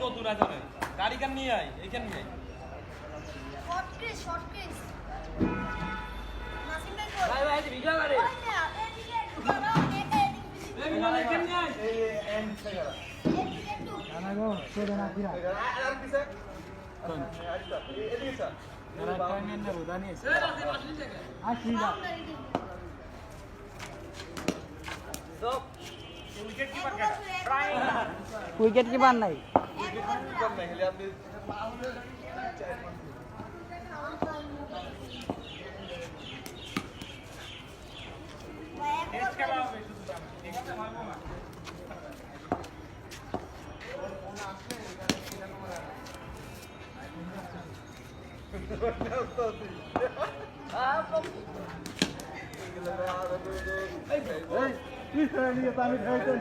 নতুন আছে না গাড়ি কান নিয়ে আয় এইখান নিয়ে শর্ট কেস নাসিম ভাই কই ভাই ভাই ভিডিও করে এই মিনা এইখান নিয়ে আয় এই এন্ড থেকে না গো ছেড়ে না কিরা আর কিসে এদিকে স্যার এরা টাইমের না বুঝা নিয়েছে এই রাতে আসলি থেকে আসি না সব উইকেট কিপার কাটা ট্রাই উইকেট কিপার নাই কম নাই হলে আপনি টেস্ট খেলা হবে শুধু এখানে মারবো না তুই খেলা নিয়ে আমি খাইতে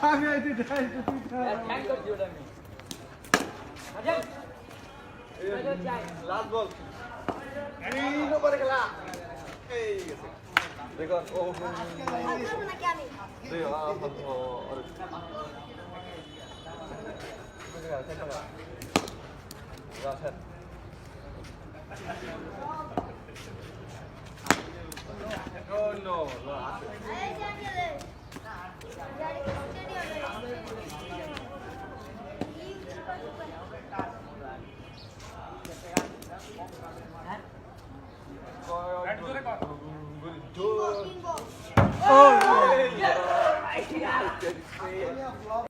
আমি আইতে খাইতে তুই থ্যাঙ্ক করছি ওটা আমি লাস্ট বল এই নম্বরে খেলা এই গেছে দেখো ও নাকি আমি দেখো Oh no, no. এই জানলে